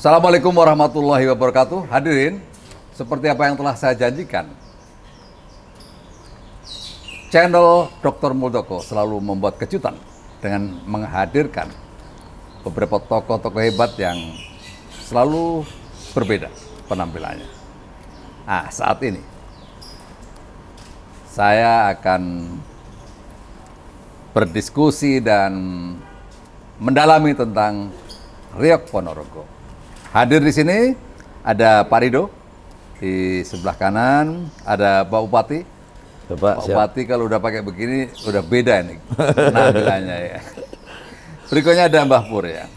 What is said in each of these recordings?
Assalamualaikum warahmatullahi wabarakatuh. Hadirin, seperti apa yang telah saya janjikan, channel Dr. Muldoko selalu membuat kejutan dengan menghadirkan beberapa tokoh-tokoh hebat yang selalu berbeda penampilannya. Nah, saat ini saya akan berdiskusi dan mendalami tentang Riok Ponorogo. Hadir di sini ada Pak Rido, di sebelah kanan ada Pak Bupati. Pak Bupati kalau udah pakai begini udah beda ini penampilannya ya. Berikutnya ada Mbah Pur ya.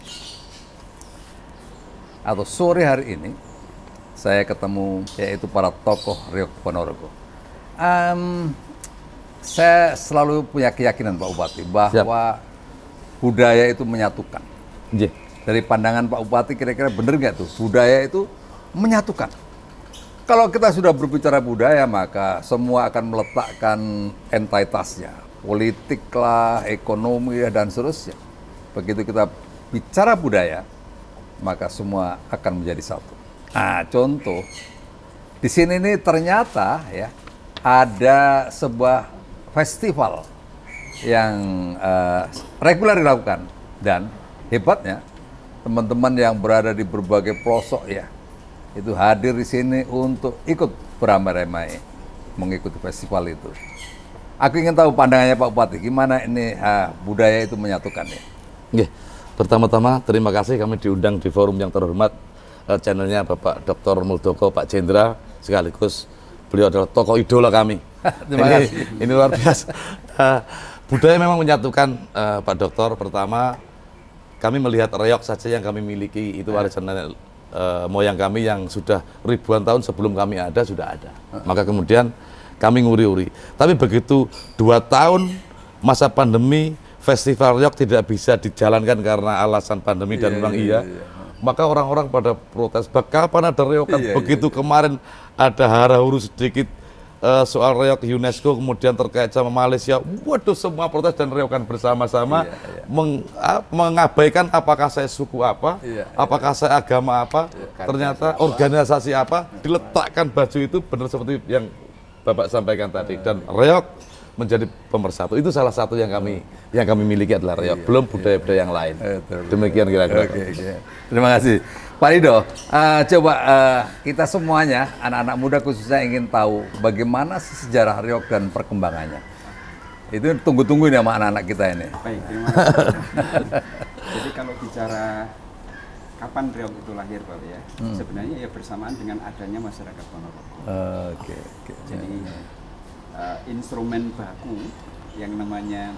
Atau sore hari ini saya ketemu yaitu para tokoh Riok Ponorogo. Saya selalu punya keyakinan Pak Bupati bahwa budaya itu menyatukan. Dari pandangan Pak Bupati kira-kira benar nggak tuh budaya itu menyatukan? Kalau kita sudah berbicara budaya maka semua akan meletakkan entitasnya, politik lah, ekonomi dan seterusnya. Begitu kita bicara budaya maka semua akan menjadi satu. Nah, contoh di sini nih ternyata ya ada sebuah festival yang reguler dilakukan dan hebatnya teman-teman yang berada di berbagai pelosok ya itu hadir di sini untuk ikut beramai-ramai mengikuti festival itu. Aku ingin tahu pandangannya Pak Bupati, gimana ini budaya itu menyatukan ya? Pertama-tama terima kasih kami diundang di forum yang terhormat, channelnya Bapak Dr. Muldoko, Pak Jenderal, sekaligus beliau adalah tokoh idola kami. Terima kasih. Ini luar biasa. Budaya memang menyatukan, Pak Dokter. Pertama, kami melihat reok saja yang kami miliki itu warisan nenek moyang kami yang sudah ribuan tahun sebelum kami ada sudah ada. Maka kemudian kami nguri-uri. Tapi begitu 2 tahun masa pandemi, festival reok tidak bisa dijalankan karena alasan pandemi dan memang maka orang-orang pada protes, kapan ada reokan? Begitu kemarin ada hara-huru sedikit soal reok UNESCO kemudian terkait sama Malaysia, waduh semua protes dan reokan bersama-sama mengabaikan apakah saya suku apa, apakah saya agama apa, ternyata organisasi apa, diletakkan baju itu benar seperti yang Bapak sampaikan tadi dan reok menjadi pemersatu. Itu salah satu yang kami miliki adalah reok, belum budaya-budaya yang lain. Demikian kira-kira. Terima kasih. Pak Rido, coba kita semuanya, anak-anak muda khususnya ingin tahu bagaimana sejarah reok dan perkembangannya. Itu tunggu-tunggu ini sama anak-anak kita ini. Baik, terima kasih. Jadi kalau bicara kapan reok itu lahir Pak ya, sebenarnya ya bersamaan dengan adanya masyarakat Ponorogo. Jadi instrumen baku yang namanya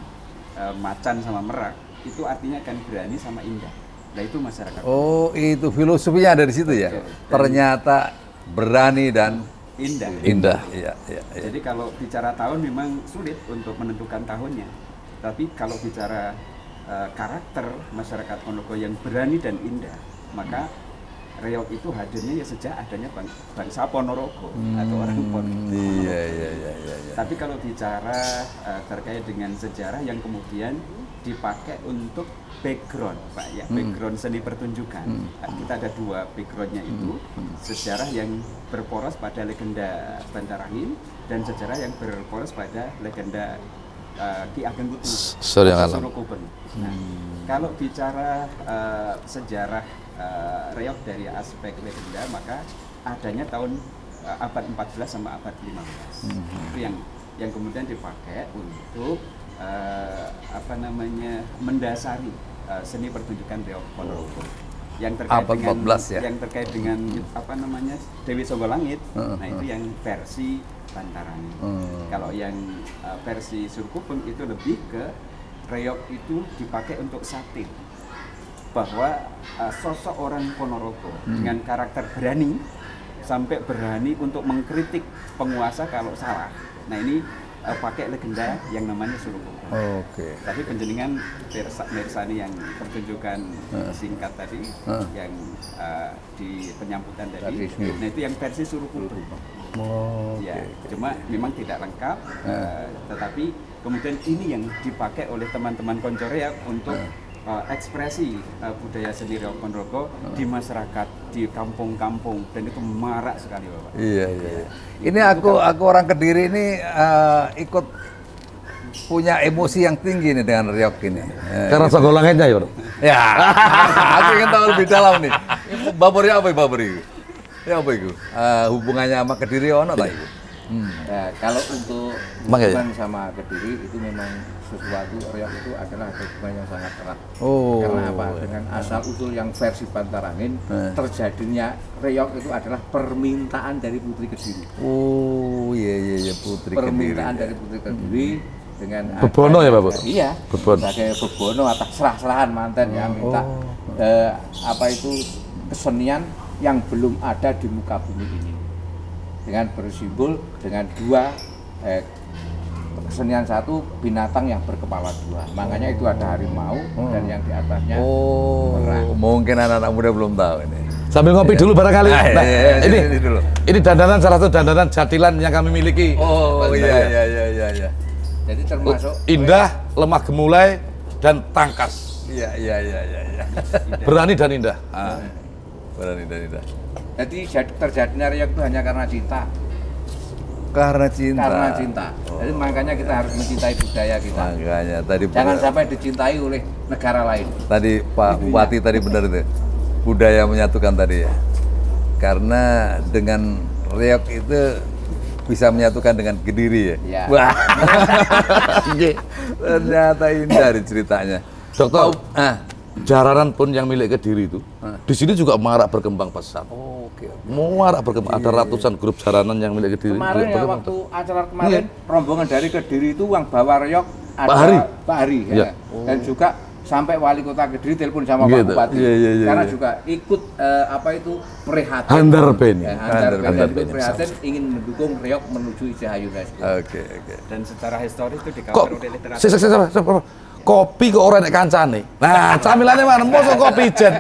macan sama merak itu artinya kan berani sama indah. Nah itu masyarakat. Oh itu filosofinya ada di situ ya. Ternyata berani dan indah. Iya. Jadi kalau bicara tahun memang sulit untuk menentukan tahunnya. Tapi kalau bicara karakter masyarakat Ponorogo yang berani dan indah, maka reok itu hadirnya ya sejak adanya bangsa Ponorogo atau orang Ponorogo. Iya. Tapi kalau bicara terkait dengan sejarah yang kemudian dipakai untuk background, Pak ya, background seni pertunjukan. Kita ada 2 backgroundnya itu, sejarah yang berporos pada legenda Bantarangin dan sejarah yang berporos pada legenda Ki Ageng Kutu, Surukuben. Nah, kalau bicara sejarah reok dari aspek legenda, maka adanya tahun abad 14 sama abad 15. Itu yang kemudian dipakai untuk mendasari seni pertunjukan reok Ponorogo yang terkait abad dengan 14 ya? yang terkait dengan Dewi Songgolangit. Nah itu yang versi Bantarangin. Kalau yang versi Surukuben itu lebih ke reok itu dipakai untuk satir bahwa sosok orang Ponorogo dengan karakter berani sampai berani untuk mengkritik penguasa kalau salah. Nah ini pakai legenda yang namanya Surukuben. Tapi penjelingan Mirsani yang pertunjukan singkat tadi, yang di penyambutan tadi, nah itu yang versi Surukuben. Cuma memang tidak lengkap, tetapi kemudian ini yang dipakai oleh teman-teman Koncoreak untuk ekspresi budaya seni reog Ponorogo di masyarakat, di kampung-kampung, dan itu marak sekali Bapak. Iya. Ini aku orang Kediri ini ikut punya emosi yang tinggi nih dengan reog ini. Karena Sogolangitnya ya. Ya, aku ingin tahu lebih dalam nih. Babori apa babori? Ya apa itu? Hubungannya sama Kediri ono tak itu? Ya, kalau untuk hubungan sama Kediri itu memang sesuatu, reog itu adalah hubungan yang sangat erat. Karena apa? Dengan asal usul yang versi Bantarangin, terjadinya reog itu adalah permintaan dari Putri Kediri. Oh iya Putri Kediri. Permintaan dari Putri Kediri dengan Bebono ya Bapak? Iya. Bebono. Sebagai bebono atas serah-serahan manten ya minta apa itu kesenian yang belum ada di muka bumi ini. Dengan bersimbol dengan dua kesenian satu binatang yang berkepala dua. Makanya itu ada harimau dan yang di atasnya merah. Mungkin anak-anak muda belum tahu ini. Sambil ngopi dulu barangkali. Nah, ini dulu. Ini dandanan, salah satu dandanan jatilan yang kami miliki. Oh iya. Jadi termasuk indah, lemah gemulai, dan tangkas. Iya. Berani dan indah. Berani dan indah. jadi terjadinya reog itu hanya karena cinta. Karena cinta. Jadi makanya kita harus mencintai budaya kita. Makanya tadi Jangan sampai dicintai oleh negara lain. Tadi Pak Bupati tadi benar itu. Budaya menyatukan tadi ya. Karena dengan reog itu bisa menyatukan dengan Kediri ya. Ya. Wah. Ternyata indah ceritanya. Dokter, jaranan pun yang milik Kediri itu, di sini juga marak berkembang pesat. Oke. Marak berkembang. Ada ratusan grup jaranan yang milik Kediri. Kemarin ya waktu acara kemarin rombongan dari Kediri itu yang bawa reog ada Pak Hari ya. Dan juga sampai wali kota Kediri telepon sama Pak Bupati. Karena juga ikut apa itu prihatin. Handarben. Handarben prihatin ingin mendukung reog menuju IJH UNESCO. Oke. Dan secara historis itu dikawal oleh Kok literatur. kopi kok ora nek kancane. Nah, camilannya mana? Mosok kopi jen.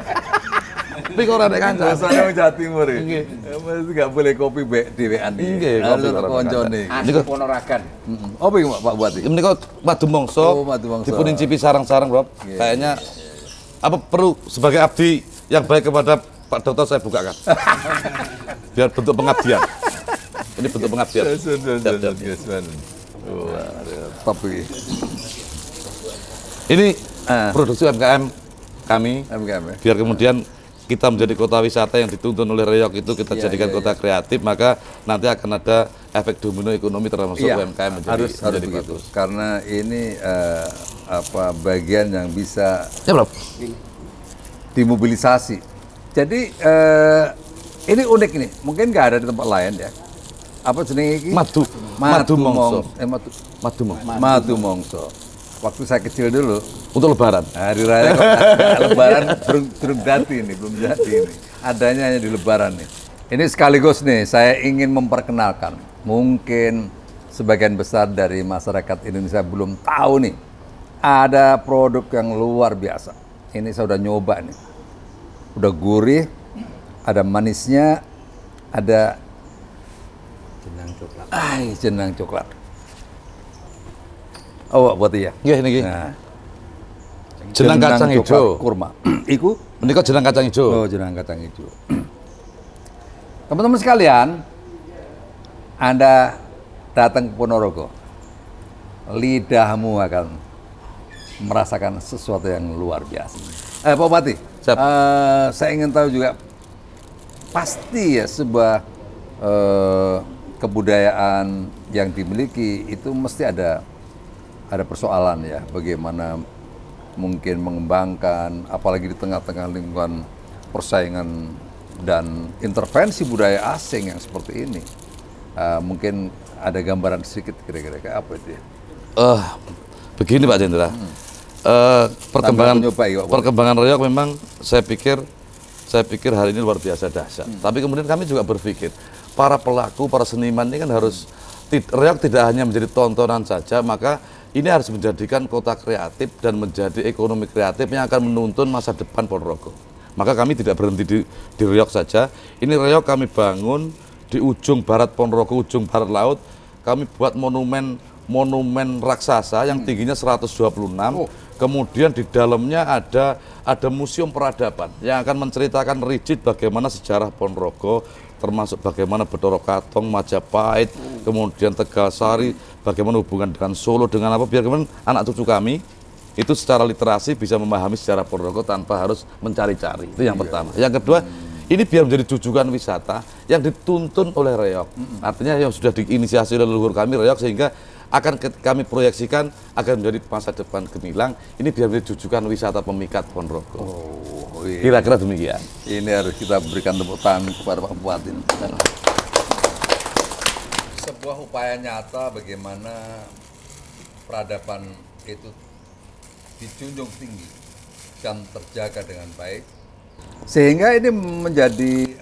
Kopi kok ora nek kancane. Biasanya wong Jawa Timur ya. Mesti nggak boleh kopi dhewean iki. Nggih, kopi harus koncone. Asli Ponorogan. Apa iki Pak Bupati? Ini kok madu mongso. Dipun incipi sarang-sarang, Rob. Kayaknya apa perlu sebagai abdi yang baik kepada Pak Dokter saya bukakan. Biar bentuk pengabdian. Ini bentuk pengabdian. Top iki. Ini produksi UMKM kami, biar kemudian kita menjadi kota wisata yang dituntun oleh reog itu kita jadikan kota kreatif, maka nanti akan ada efek domino ekonomi termasuk UMKM menjadi begitu. Karena ini bagian yang bisa dimobilisasi. Jadi ini unik ini, mungkin nggak ada di tempat lain ya. Apa jenis ini? Madu mongso. Waktu saya kecil dulu untuk lebaran, hari raya lebaran belum jadi ini, adanya hanya di lebaran nih. Ini sekaligus nih saya ingin memperkenalkan, mungkin sebagian besar dari masyarakat Indonesia belum tahu nih, ada produk yang luar biasa. Ini saya udah nyoba nih, udah gurih, ada manisnya, ada jenang coklat. Oh, buat iya. Iya ini. Nah, jenang kacang hijau. Kurma. Iku? Ini kok jenang kacang hijau. Oh, jenang kacang hijau. Teman-teman sekalian, Anda datang ke Ponorogo, lidahmu akan merasakan sesuatu yang luar biasa. Pak Bupati, saya ingin tahu juga, pasti ya sebuah kebudayaan yang dimiliki itu mesti ada persoalan ya, bagaimana mungkin mengembangkan, apalagi di tengah-tengah lingkungan persaingan dan intervensi budaya asing yang seperti ini. Mungkin ada gambaran sedikit kira-kira kayak apa itu ya? Begini Pak Jendra, perkembangan reog memang saya pikir hari ini luar biasa dahsyat. Tapi kemudian kami juga berpikir, para pelaku, para seniman ini kan harus, reog tidak hanya menjadi tontonan saja, maka ini harus menjadikan kota kreatif dan menjadi ekonomi kreatif yang akan menuntun masa depan Ponorogo. Maka kami tidak berhenti di reog saja. Ini reog kami bangun di ujung barat Ponorogo, ujung barat laut. Kami buat monumen raksasa yang tingginya 126 Kemudian di dalamnya ada museum peradaban yang akan menceritakan rigid bagaimana sejarah Ponorogo, termasuk bagaimana Bathara Katong, Majapahit, kemudian Tegalsari, bagaimana hubungan dengan Solo, dengan apa, biar kemudian anak cucu kami itu secara literasi bisa memahami sejarah Ponorogo tanpa harus mencari-cari. Itu yang pertama. Yang kedua, ini biar menjadi jujukan wisata yang dituntun oleh Reog. Artinya yang sudah diinisiasi oleh leluhur kami Reog, sehingga akan kami proyeksikan agar menjadi masa depan gemilang. Ini biar menjadi jujukan wisata pemikat Ponorogo. Kira-kira demikian. Ini harus kita berikan tepuk tangan kepada Pak Bupati. Sebuah upaya nyata bagaimana peradaban itu dijunjung tinggi dan terjaga dengan baik, sehingga ini menjadi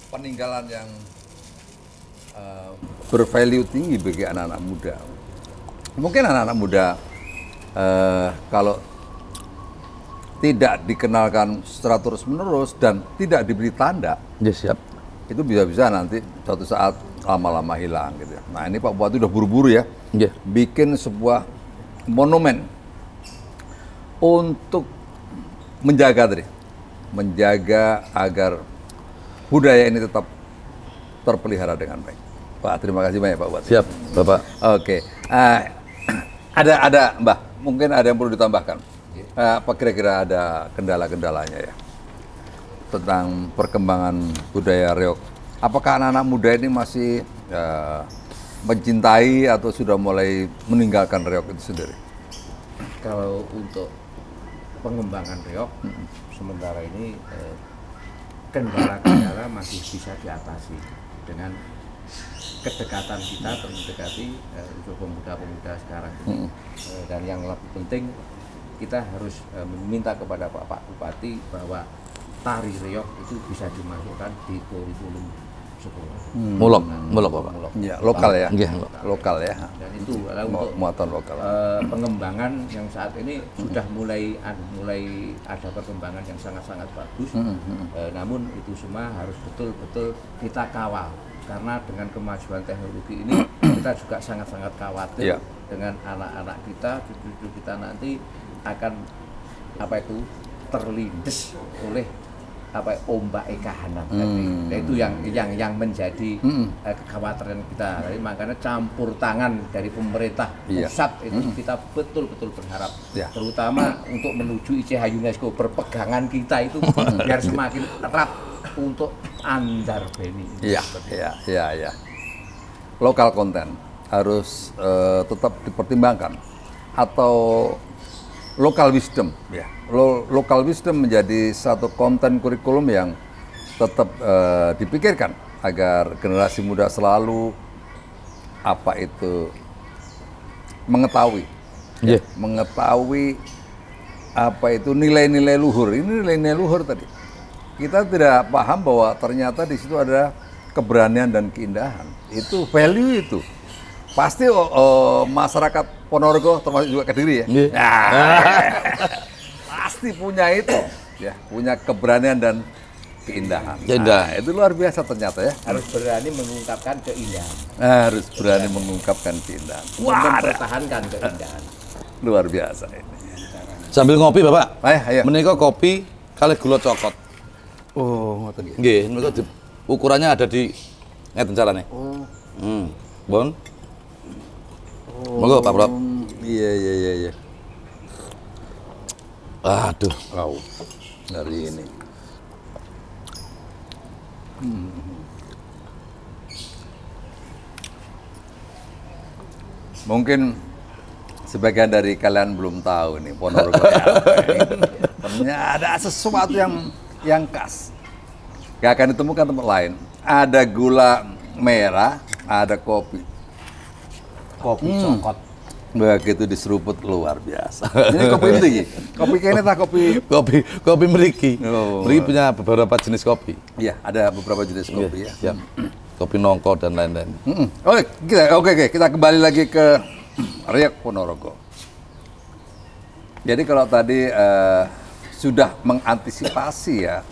peninggalan yang bervalue tinggi bagi anak-anak muda. Mungkin anak-anak muda kalau tidak dikenalkan secara terus-menerus dan tidak diberi tanda, itu bisa-bisa nanti suatu saat lama-lama hilang gitu. Nah ini Pak Bupati udah buru-buru ya, bikin sebuah monumen untuk menjaga agar budaya ini tetap terpelihara dengan baik. Pak, terima kasih banyak Pak Bupati. Siap, Bapak. Oke, ada Mbah, mungkin ada yang perlu ditambahkan. Apa kira-kira ada kendala-kendalanya ya tentang perkembangan budaya Reog? Apakah anak-anak muda ini masih mencintai atau sudah mulai meninggalkan Reog itu sendiri? Kalau untuk pengembangan Reog, sementara ini kendala-kendala masih bisa diatasi dengan kedekatan kita mendekati untuk pemuda-pemuda sekarang ini. Dan yang lebih penting, kita harus meminta kepada Pak Bupati bahwa tari Reog itu bisa dimasukkan di kurikulum sekolah. Mulok Bapak. Ya, lokal ya. Lokal ya. Dan itu untuk muatan lokal. Pengembangan yang saat ini sudah mulai ada perkembangan yang sangat-sangat bagus. Namun itu semua harus betul-betul kita kawal, karena dengan kemajuan teknologi ini kita juga sangat-sangat khawatir dengan anak-anak kita, cucu-cucu kita nanti akan terlindes oleh ombak kahanan tadi. Nah, itu yang menjadi kekhawatiran kita. Jadi makanya campur tangan dari pemerintah pusat itu kita betul-betul berharap, terutama untuk menuju ICH UNESCO, berpegangan kita itu biar semakin erat untuk andar beni. Iya. Lokal konten harus tetap dipertimbangkan, atau local wisdom ya. Local wisdom menjadi satu konten kurikulum yang tetap dipikirkan agar generasi muda selalu mengetahui nilai-nilai luhur. Ini nilai-nilai luhur tadi. Kita tidak paham bahwa ternyata di situ ada keberanian dan keindahan. Itu value itu. Pasti masyarakat Ponorogo termasuk juga Kediri ya. Pasti punya itu, punya keberanian dan keindahan. Itu luar biasa ternyata ya. Harus berani mengungkapkan keindahan. Mempertahankan keindahan. Luar biasa ini. Sambil ngopi Bapak. Ayo. Menika kopi kali gula cokot. Oh, ngoten nggih. Nggih, menika ukurannya ada di ngeten carane. Bon. Monggo Pak Bro. Iya. Aduh, dari ini. Mungkin sebagian dari kalian belum tahu nih Ponorogo ternyata ada sesuatu yang khas. Gak akan ditemukan tempat lain. Ada gula merah, ada kopi cokot. Begitu diseruput luar biasa. Ini kopi ini, kopi kayaknya tak kopi meriki. Meriki punya beberapa jenis kopi. Iya, ada beberapa jenis kopi ya. Siap. Kopi nongko dan lain-lain. Oke, kita kembali lagi ke Reog Ponorogo. Jadi kalau tadi sudah mengantisipasi ya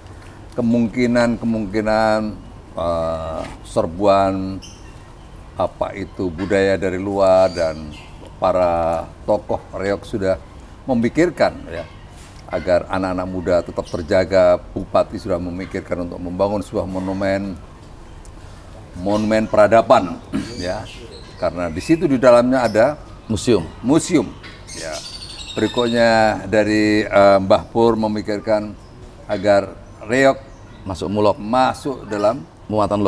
kemungkinan serbuan budaya dari luar dan para tokoh reog sudah memikirkan ya agar anak-anak muda tetap terjaga. Bupati sudah memikirkan untuk membangun sebuah monumen peradaban ya, karena di situ di dalamnya ada museum ya. Berikutnya dari Mbah Pur memikirkan agar reog masuk dalam muatan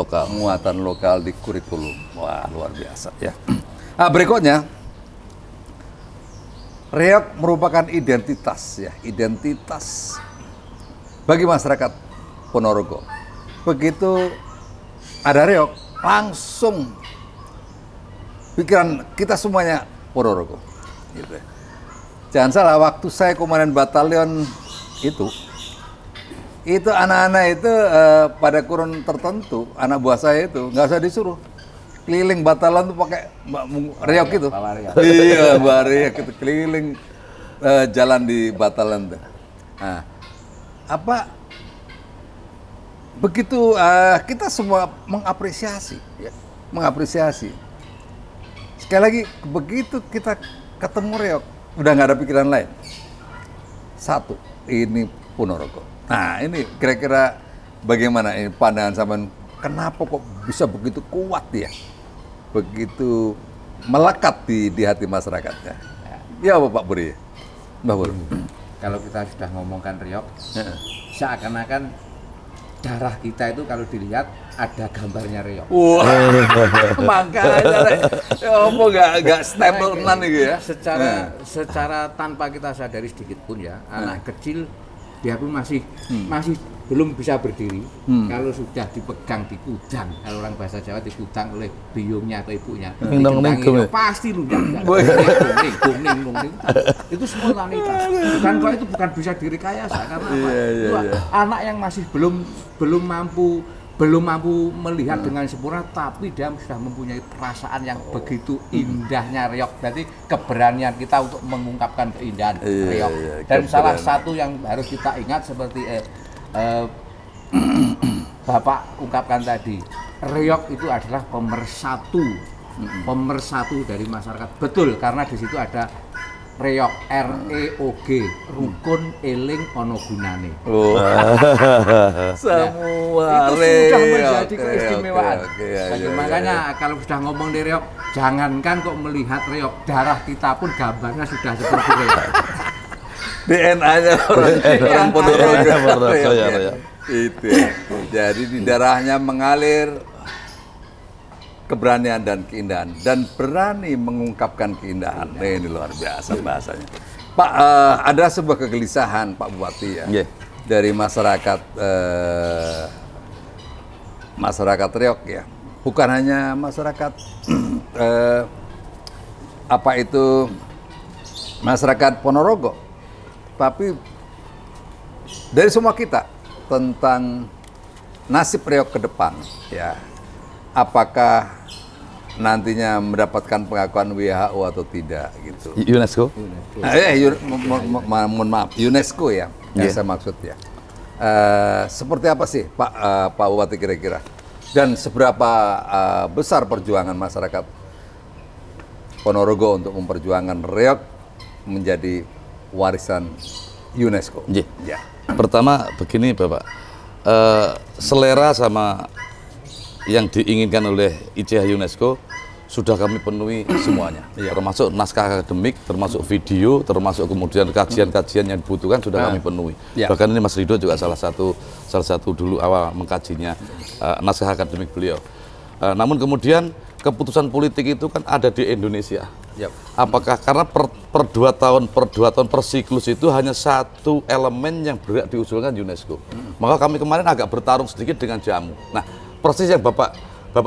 lokal di kurikulum. Wah, luar biasa ya. Nah, berikutnya reog merupakan identitas bagi masyarakat Ponorogo. Begitu ada reog, langsung pikiran kita semuanya Ponorogo gitu ya. Jangan salah, waktu saya komandan batalion itu anak-anak itu pada kurun tertentu, anak buah saya itu nggak usah disuruh keliling batalion tuh pakai reog itu. Iya, bawa reog itu keliling jalan di batalion tuh. Nah, begitu kita semua mengapresiasi. Sekali lagi, begitu kita ketemu reog, udah nggak ada pikiran lain. Satu, ini Ponorogo. Nah, ini kira-kira bagaimana ini pandangan sampean, kenapa kok bisa begitu kuat ya? Begitu melekat di hati masyarakatnya. Ya, Pak Buri. Mbak Buri. Kalau kita sudah ngomongkan reog, seakan-akan darah kita itu kalau dilihat ada gambarnya reog. Wah, makanya apa nggak stable tenan gitu ya? Secara tanpa kita sadari sedikit pun ya, anak kecil dia pun masih belum bisa berdiri. Kalau sudah dipegang di kudang, kalau orang bahasa Jawa dikudang oleh biungnya atau ibunya, pasti lunjang. Kuning. Itu spontanitas. Itu bukan bisa direkayasa karena anak yang masih belum mampu melihat dengan sempurna, tapi dia sudah mempunyai perasaan yang begitu indahnya reog. Berarti keberanian kita untuk mengungkapkan keindahan reog. Dan salah satu yang harus kita ingat seperti Bapak ungkapkan tadi, reog itu adalah pemersatu dari masyarakat. Betul, karena di situ ada reog, REOG, rukun eling ono gunane. Semua itu sudah menjadi keistimewaan. Makanya kalau sudah ngomong di reog, jangankan kok melihat reog, darah kita pun gambarnya sudah seperti reog. DNA-nya orang Ponorogo ya. Itu. Jadi di darahnya mengalir keberanian dan keindahan, dan berani mengungkapkan keindahan. Ini luar biasa bahasanya. Pak, ada sebuah kegelisahan Pak Bupati ya, dari masyarakat reog ya. Bukan hanya masyarakat masyarakat Ponorogo, tapi dari semua kita tentang nasib reog ke depan ya. Apakah nantinya mendapatkan pengakuan WHO atau tidak gitu? UNESCO? Mohon maaf, UNESCO ya, yang saya maksud ya. Seperti apa sih Pak Bupati kira-kira? Dan seberapa besar perjuangan masyarakat Ponorogo untuk memperjuangkan reog menjadi warisan UNESCO? Ya. Pertama begini Bapak, selera sama yang diinginkan oleh ICH UNESCO sudah kami penuhi semuanya, termasuk naskah akademik, termasuk video, termasuk kemudian kajian-kajian yang dibutuhkan sudah kami penuhi. Bahkan ini Mas Ridho juga salah satu dulu awal mengkajinya naskah akademik beliau. Namun kemudian keputusan politik itu kan ada di Indonesia. Apakah karena per 2 tahun per siklus itu hanya satu elemen yang berhak diusulkan UNESCO. Maka kami kemarin agak bertarung sedikit dengan jamu. Nah, persis yang Bapak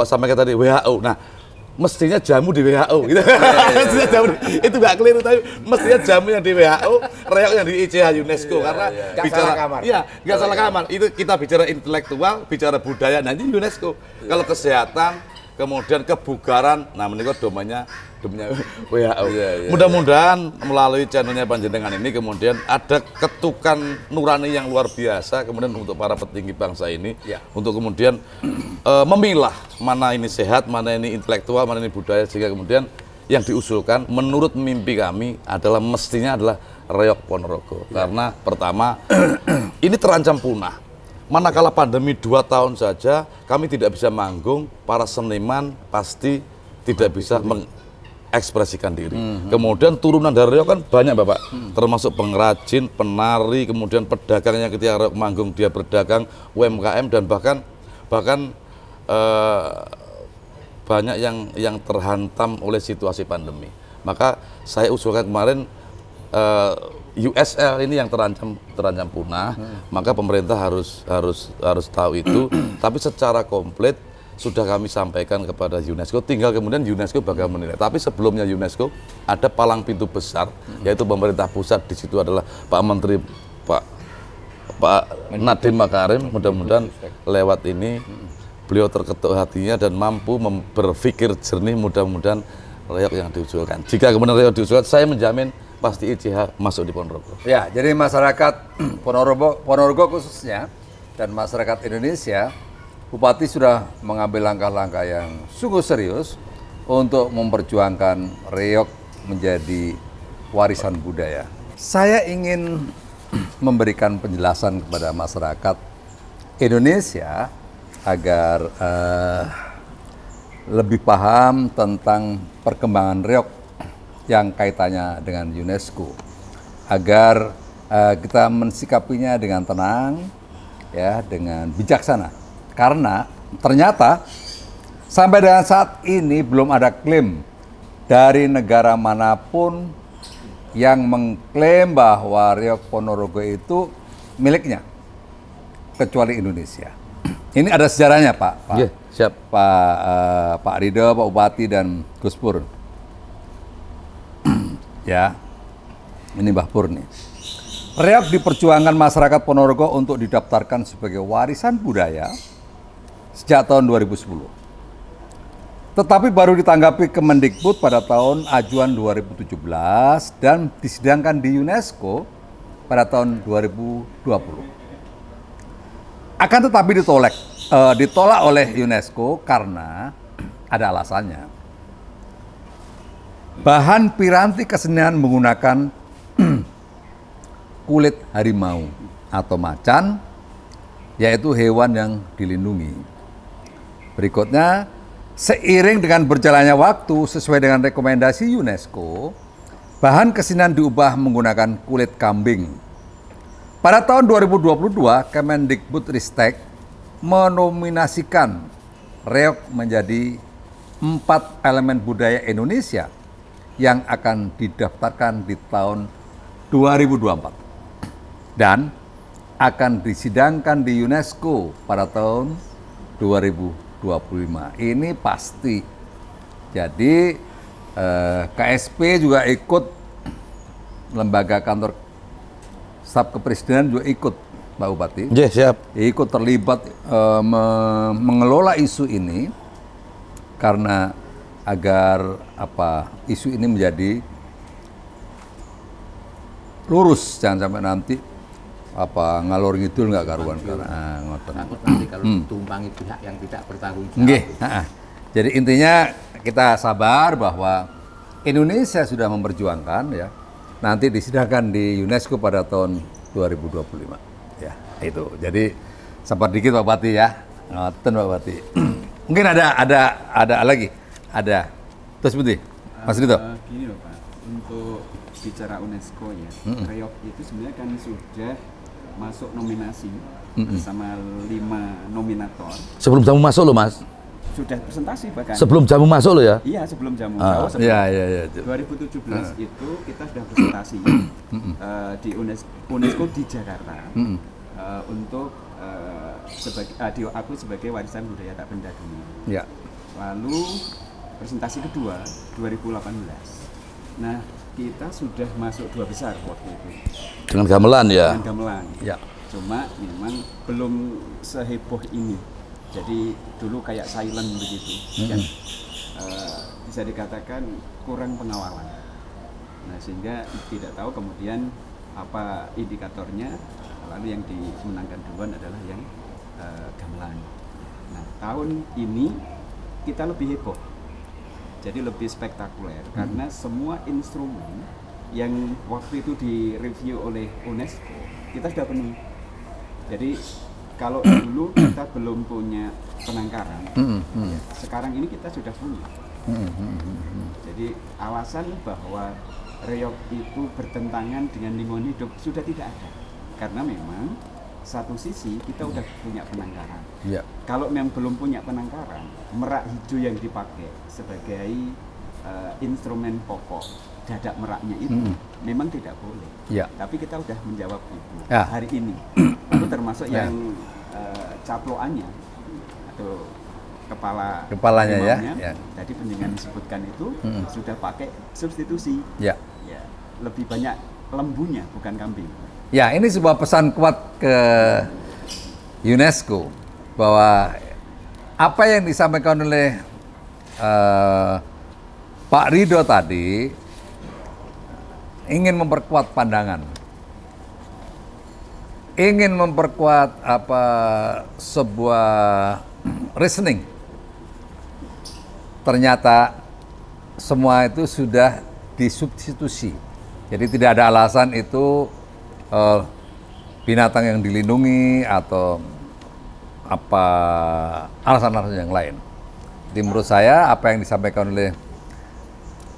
sampaikan tadi, WHO. Nah, mestinya jamu di WHO gitu. Itu nggak keliru, tapi mestinya jamu yang di WHO, reog yang di ICH UNESCO karena bicara nggak salah kamar. Itu kita bicara intelektual, bicara budaya, nanti UNESCO. Kalau kesehatan, kemudian kebugaran, nah menikah domainnya WHO. Mudah-mudahan melalui channelnya Panjenengan ini kemudian ada ketukan nurani yang luar biasa kemudian untuk para petinggi bangsa ini untuk kemudian memilah mana ini sehat, mana ini intelektual, mana ini budaya, sehingga kemudian yang diusulkan menurut mimpi kami adalah mestinya adalah reog Ponorogo. Karena pertama, ini terancam punah. Manakala pandemi 2 tahun saja, kami tidak bisa manggung, para seniman pasti tidak bisa mengekspresikan diri. Kemudian turunan dari reog kan banyak Bapak, termasuk pengrajin, penari, kemudian pedagang yang ketika reog manggung dia berdagang, UMKM, dan bahkan banyak yang terhantam oleh situasi pandemi. Maka saya usulkan kemarin USL ini yang terancam punah, maka pemerintah harus tahu itu. Tapi secara komplit sudah kami sampaikan kepada UNESCO, tinggal kemudian UNESCO bakal menilai. Tapi sebelumnya UNESCO ada palang pintu besar, yaitu pemerintah pusat. Di situ adalah Pak Menteri Pak Nadiem Makarim. Mudah-mudahan lewat ini beliau terketuk hatinya dan mampu berpikir jernih, mudah-mudahan reog yang diusulkan. Jika kemudian reog diusulkan, saya menjamin pasti ICH masuk di Ponorogo. Ya, jadi masyarakat Ponorogo khususnya dan masyarakat Indonesia, Bupati sudah mengambil langkah-langkah yang sungguh serius untuk memperjuangkan reog menjadi warisan budaya. Saya ingin memberikan penjelasan kepada masyarakat Indonesia agar lebih paham tentang perkembangan reog yang kaitannya dengan UNESCO, agar kita mensikapinya dengan tenang, ya, dengan bijaksana. Karena ternyata sampai dengan saat ini belum ada klaim dari negara manapun yang mengklaim bahwa reog Ponorogo itu miliknya, kecuali Indonesia. Ini ada sejarahnya, Pak. Yeah, siap. Pak Ridho, Pak Bupati, dan Gus Pur. Ya, ini Mbah Pur nih. Reog diperjuangkan masyarakat Ponorogo untuk didaftarkan sebagai warisan budaya sejak tahun 2010. Tetapi baru ditanggapi Kemendikbud pada tahun ajuan 2017 dan disidangkan di UNESCO pada tahun 2020. Akan tetapi ditolak oleh UNESCO karena ada alasannya. Bahan piranti kesenian menggunakan kulit harimau atau macan, yaitu hewan yang dilindungi. Berikutnya, seiring dengan berjalannya waktu sesuai dengan rekomendasi UNESCO, bahan kesenian diubah menggunakan kulit kambing. Pada tahun 2022, Kemendikbudristek menominasikan reog menjadi 4 elemen budaya Indonesia yang akan didaftarkan di tahun 2024 dan akan disidangkan di UNESCO pada tahun 2025. Ini pasti. Jadi KSP juga ikut, lembaga kantor staf kepresidenan juga ikut, Pak Bupati. Ya, siap. Ikut terlibat mengelola isu ini karena agar isu ini menjadi lurus, jangan sampai nanti ngalor ngidul nggak karuan. Takut nanti kalau ditumpangi pihak yang tidak bertanggung jawab. Jadi intinya kita sabar bahwa Indonesia sudah memperjuangkan, ya, nanti disidangkan di UNESCO pada tahun 2025. Ya, itu. Jadi sabar dikit Pak Bupati, ya. Ngoten Pak Bupati. Mungkin ada lagi. Ada. Terus Budi, Mas Rito. Gini loh Pak, untuk bicara UNESCO ya, reog itu sebenarnya kan sudah masuk nominasi bersama 5 nominator. Sebelum jamu masuk loh Mas. Sudah presentasi bahkan. Sebelum jamu masuk loh ya? Iya, sebelum jamu. Iya. 2017 itu kita sudah presentasi di UNESCO di Jakarta untuk aku sebagai warisan budaya tak benda dunia. Ya. Lalu presentasi kedua 2018. Nah, kita sudah masuk 2 besar waktu itu. Dengan gamelan ya? Dengan gamelan. Ya. Cuma memang belum seheboh ini. Jadi dulu kayak silent begitu. Kan? Bisa dikatakan kurang pengawalan. Nah, sehingga tidak tahu kemudian apa indikatornya. Lalu yang dimenangkan duluan adalah yang gamelan. Nah, tahun ini kita lebih heboh. jadi lebih spektakuler karena semua instrumen yang waktu itu direview oleh UNESCO kita sudah penuh. Jadi kalau dulu kita belum punya penangkaran, sekarang ini kita sudah punya. Jadi alasan bahwa reog itu bertentangan dengan lingkungan hidup sudah tidak ada, karena memang satu sisi kita udah punya penangkaran. Kalau memang belum punya penangkaran, merak hijau yang dipakai sebagai instrumen pokok dadak meraknya itu memang tidak boleh. Tapi kita udah menjawab itu hari ini. Itu termasuk yang caploannya atau kepalanya ya. Tadi penjenengan disebutkan itu sudah pakai substitusi. Ya, lebih banyak lembunya bukan kambing. Ya, ini sebuah pesan kuat ke UNESCO bahwa apa yang disampaikan oleh Pak Ridho tadi ingin memperkuat pandangan, ingin memperkuat sebuah reasoning. Ternyata semua itu sudah disubstitusi. Jadi tidak ada alasan itu binatang yang dilindungi atau apa alasan-alasan yang lain. Jadi menurut saya apa yang disampaikan oleh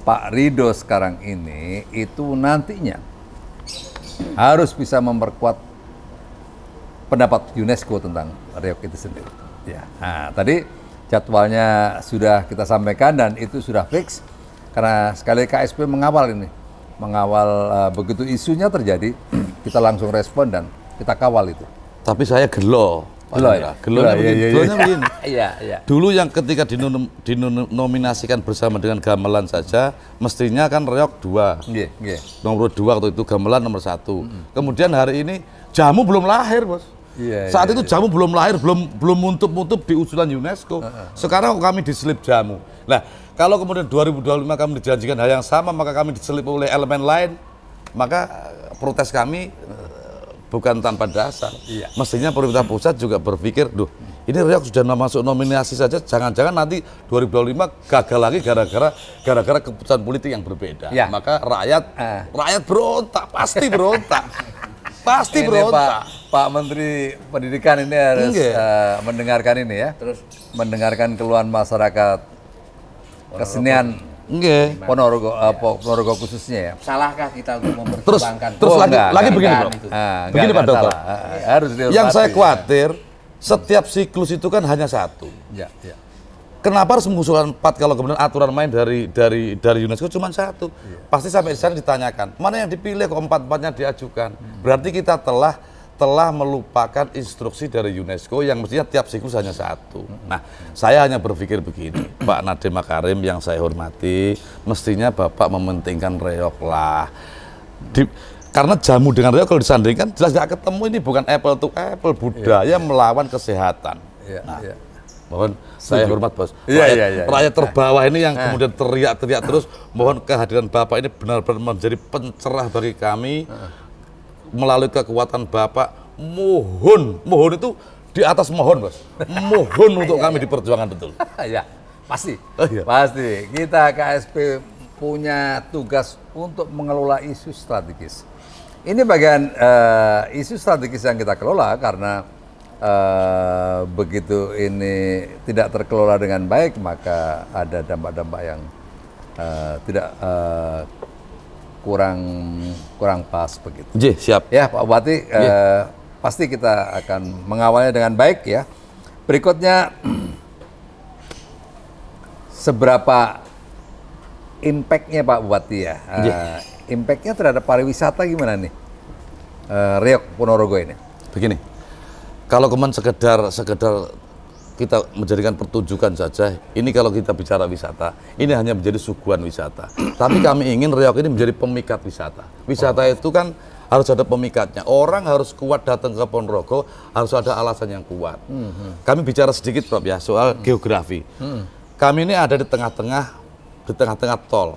Pak Ridho sekarang ini itu nantinya harus bisa memperkuat pendapat UNESCO tentang reog itu sendiri. Ya. Nah, tadi jadwalnya sudah kita sampaikan dan itu sudah fix karena sekali KSP mengawal ini, begitu isunya terjadi kita langsung respon dan kita kawal itu. Tapi saya gelo. Gelonya begini. Dulu yang ketika dinominasikan bersama dengan gamelan saja, mestinya kan reog 2. Nomor 2 waktu itu, gamelan nomor 1. Kemudian hari ini jamu belum lahir, Bos. Saat itu jamu belum lahir, belum muntup-muntup di usulan UNESCO. Sekarang kami diselip jamu. Nah, kalau kemudian 2025 kami dijanjikan hal yang sama, maka kami diselip oleh elemen lain, maka protes kami bukan tanpa dasar. Mestinya pemerintah pusat juga berpikir, duh, ini reog sudah masuk nominasi saja, jangan-jangan nanti 2025 gagal lagi gara-gara keputusan politik yang berbeda. Maka rakyat berontak, pasti berontak. Pasti berontak. Pak Menteri Pendidikan ini harus mendengarkan ini ya. Terus mendengarkan keluhan masyarakat kesenian Ponorogo khususnya ya. Salahkah kita untuk mempertimbangkan? Terus lagi begini, Bro. Begini Pak Dokter. Harus yang saya khawatir setiap siklus itu kan hanya satu. Kenapa harus mengusulkan 4 kalau kemudian aturan main dari UNESCO cuma 1? Pasti sampai di sana ditanyakan, mana yang dipilih kok 4-4-nya diajukan? Berarti kita telah melupakan instruksi dari UNESCO yang mestinya tiap siklus hanya 1. Nah, saya hanya berpikir begini, Pak Nadiem Makarim yang saya hormati, mestinya Bapak mementingkan reog lah. Karena jamu dengan reog kalau disandingkan jelas nggak ketemu, ini bukan apple to apple, budaya melawan kesehatan. Mohon saya hormat, Bos. Rakyat terbawah ini yang kemudian teriak-teriak terus, mohon kehadiran Bapak ini benar-benar menjadi pencerah bagi kami. Melalui kekuatan Bapak, mohon itu di atas mohon, Bos. Mohon untuk kami diperjuangkan betul. Pasti. Pasti. Kita KSP punya tugas untuk mengelola isu strategis. Ini bagian isu strategis yang kita kelola karena begitu ini tidak terkelola dengan baik, maka ada dampak-dampak yang tidak kurang pas begitu. Siap. Ya, Pak Bupati, pasti kita akan mengawalnya dengan baik ya. Berikutnya, seberapa impact-nya Pak Bupati ya? Impact-nya terhadap pariwisata gimana nih? Reog Ponorogo ini. Begini, kalau kemarin sekedar kita menjadikan pertunjukan saja, ini kalau kita bicara wisata, ini hanya menjadi suguhan wisata. Tapi kami ingin reog ini menjadi pemikat wisata. Wisata itu kan harus ada pemikatnya. Orang harus kuat datang ke Ponorogo, harus ada alasan yang kuat. Kami bicara sedikit, Prof, ya, soal geografi. Kami ini ada di tengah-tengah tol.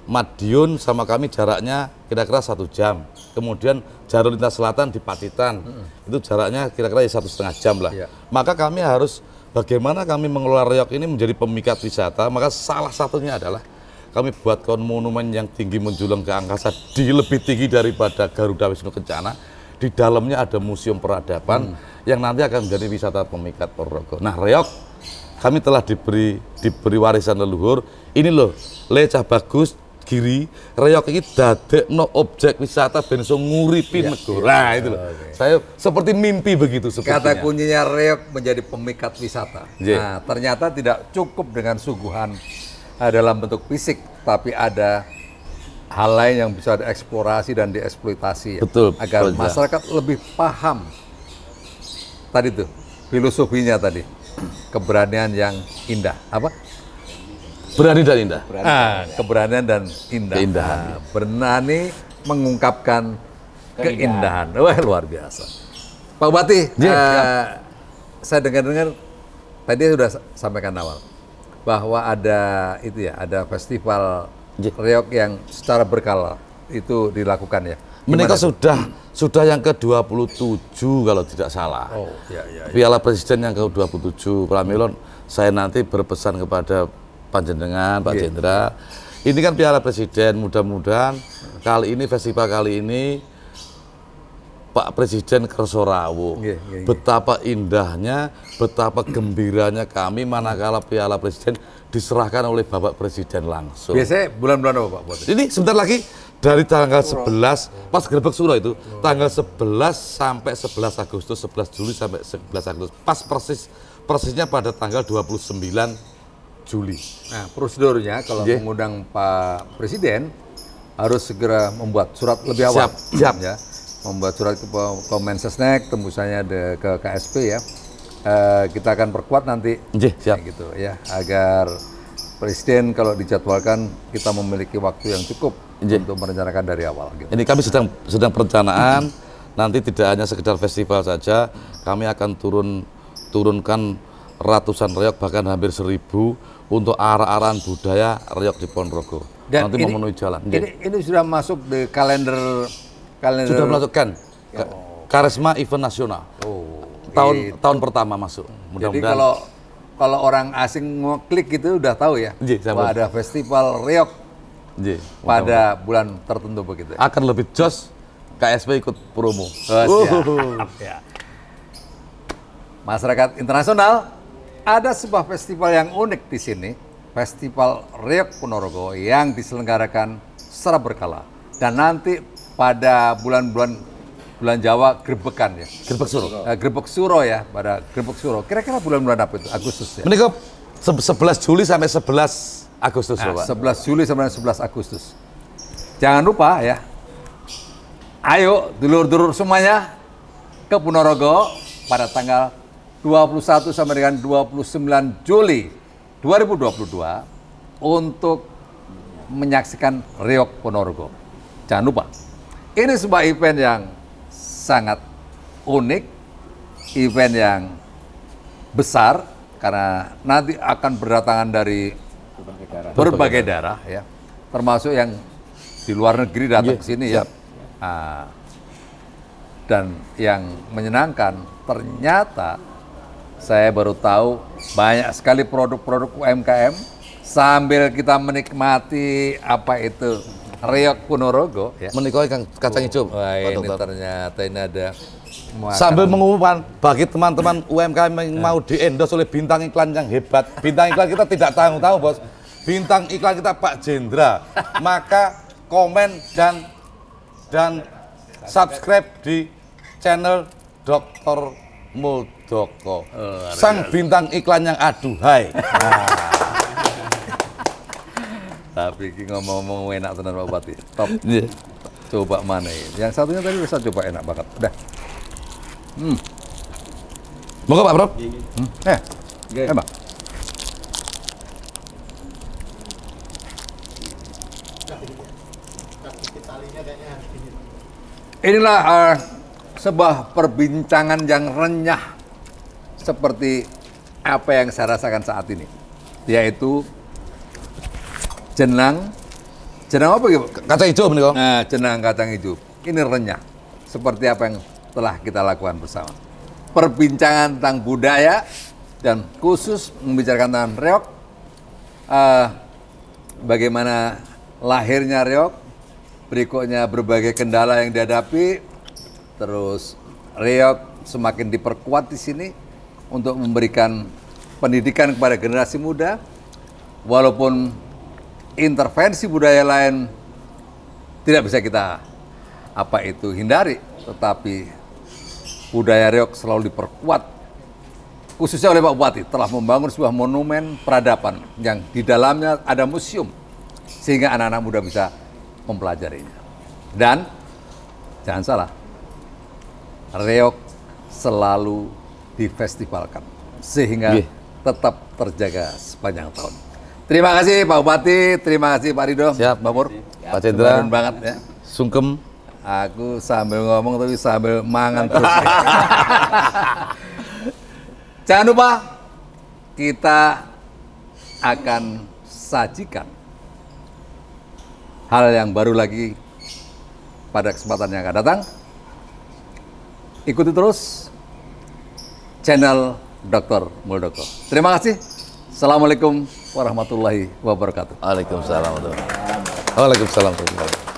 Madiun sama kami jaraknya kira-kira 1 jam. Kemudian Jalur Lintas Selatan di Pacitan, itu jaraknya kira-kira 1,5 jam lah. Maka kami harus bagaimana kami mengelola reok ini menjadi pemikat wisata, maka salah satunya adalah kami buatkan monumen yang tinggi menjulang ke angkasa, lebih tinggi daripada Garuda Wisnu Kencana. Di dalamnya ada museum peradaban yang nanti akan menjadi wisata pemikat Ponorogo. Nah, reok kami telah diberi warisan leluhur. Ini loh, lecah bagus giri, reok ini dadekno objek wisata ben iso nguripi negara itu loh. Saya seperti mimpi begitu sepertinya. Kata kuncinya reok menjadi pemikat wisata. Nah, ternyata tidak cukup dengan suguhan dalam bentuk fisik, tapi ada hal lain yang bisa dieksplorasi dan dieksploitasi ya. Betul, agar masyarakat lebih paham tadi tuh filosofinya tadi, keberanian yang indah. Apa? Berani dan indah. Keberanian dan indah. Keindahan. Berani mengungkapkan keindahan. Wah, luar biasa. Pak Bupati, saya dengar-dengar tadi sudah sampaikan awal bahwa ada itu ya, ada festival reok yang secara berkala itu dilakukan ya. Menikah sudah yang ke-27 kalau tidak salah. Oh, ya. Piala Presiden yang ke-27. Pramilon, saya nanti berpesan kepada Panjenengan, Pak Jenderal. Ini kan Piala Presiden, mudah-mudahan kali ini festival kali ini Pak Presiden kerso rawuh. Betapa indahnya, betapa gembiranya kami manakala Piala Presiden diserahkan oleh Bapak Presiden langsung. Biasanya bulan-bulan apa Pak Bupati? Ini sebentar lagi dari tanggal 11, pas Grebek Suro itu, tanggal 11 sampai 11 Agustus, 11 Juli sampai 11 Agustus. Pas persisnya pada tanggal 29 Juli. Nah, prosedurnya kalau mengundang Pak Presiden harus segera membuat surat lebih awal. Siap. Ya. Membuat surat ke Mensesnek, tembusannya ke KSP ya. Kita akan perkuat nanti. Siap. Gitu ya, agar Presiden kalau dijadwalkan kita memiliki waktu yang cukup untuk merencanakan dari awal. Gitu. Ini kami sedang perencanaan. Nanti tidak hanya sekedar festival saja, kami akan turunkan ratusan reok bahkan hampir 1000 untuk arah-arahan budaya reok di Ponorogo. Dan nanti memenuhi jalan. Ini sudah masuk di kalender. Sudah masukkan Karisma Event Nasional. Tahun pertama masuk. Jadi kalau orang asing ngeklik gitu udah tahu ya bahwa ada festival reok pada bulan tertentu begitu. Akan lebih jos, KSP ikut promo. Ya. Masyarakat internasional, ada sebuah festival yang unik di sini, Festival Reok Ponorogo yang diselenggarakan secara berkala. Dan nanti pada bulan Jawa Grebekan ya. Grebek Suro ya, pada Grebek Suro. Kira-kira bulan-bulan apa itu? Agustus ya? Ini kok 11 Juli sampai 11 Agustus, Pak. 11 Juli sampai 11 Agustus. Jangan lupa ya. Ayo dulur-dulur semuanya ke Ponorogo pada tanggal 21 sampai dengan 29 Juli 2022 untuk menyaksikan Reok Ponorogo. Jangan lupa. Ini sebuah event yang sangat unik, event yang besar karena nanti akan berdatangan dari berbagai daerah ya, termasuk yang di luar negeri datang ke sini ya. Dan yang menyenangkan ternyata saya baru tahu banyak sekali produk-produk UMKM sambil kita menikmati apa itu reok Ponorogo ya. Menikoi kacang hijau. Wah, ini ternyata ini ada sambil mengumumkan bagi teman-teman UMKM yang mau di-endorse oleh bintang iklan yang hebat. Bintang iklan kita tidak tahu-tahu, Bos. Bintang iklan kita Pak Jenderal. Maka komen dan subscribe di channel Dr. Muldoko. Sang bintang iklan yang aduhai. Tapi ngomong-ngomong enak tenan Pak Bupati. Top. Coba mana ini? Yang satunya tadi bisa coba enak banget. Udah. Monggo Pak Prof. Mbak. Inilah sebuah perbincangan yang renyah seperti apa yang saya rasakan saat ini, yaitu jenang apa gitu? Kacang hijau menika. Nah, jenang kacang hijau. Ini renyah seperti apa yang telah kita lakukan bersama. Perbincangan tentang budaya, Dan khusus membicarakan tentang reog, bagaimana lahirnya reog, berikutnya berbagai kendala yang dihadapi, terus reog semakin diperkuat di sini untuk memberikan pendidikan kepada generasi muda, walaupun intervensi budaya lain tidak bisa kita hindari, tetapi budaya reog selalu diperkuat. Khususnya oleh Pak Bupati telah membangun sebuah monumen peradaban yang di dalamnya ada museum sehingga anak-anak muda bisa mempelajarinya. Dan jangan salah, reog selalu difestivalkan sehingga tetap terjaga sepanjang tahun. Terima kasih Pak Bupati, terima kasih Pak Rido, Siap. Mbak Pur. Pak Cendra, banget ya. sungkem. Aku sambil ngomong tapi sambil mangan terus. Jangan lupa kita akan sajikan hal yang baru lagi pada kesempatan yang akan datang. Ikuti terus channel Dr. Muldoko. Terima kasih. Assalamualaikum warahmatullahi wabarakatuh. Waalaikumsalam warahmatullahi wabarakatuh. Waalaikumsalam warahmatullahi wabarakatuh.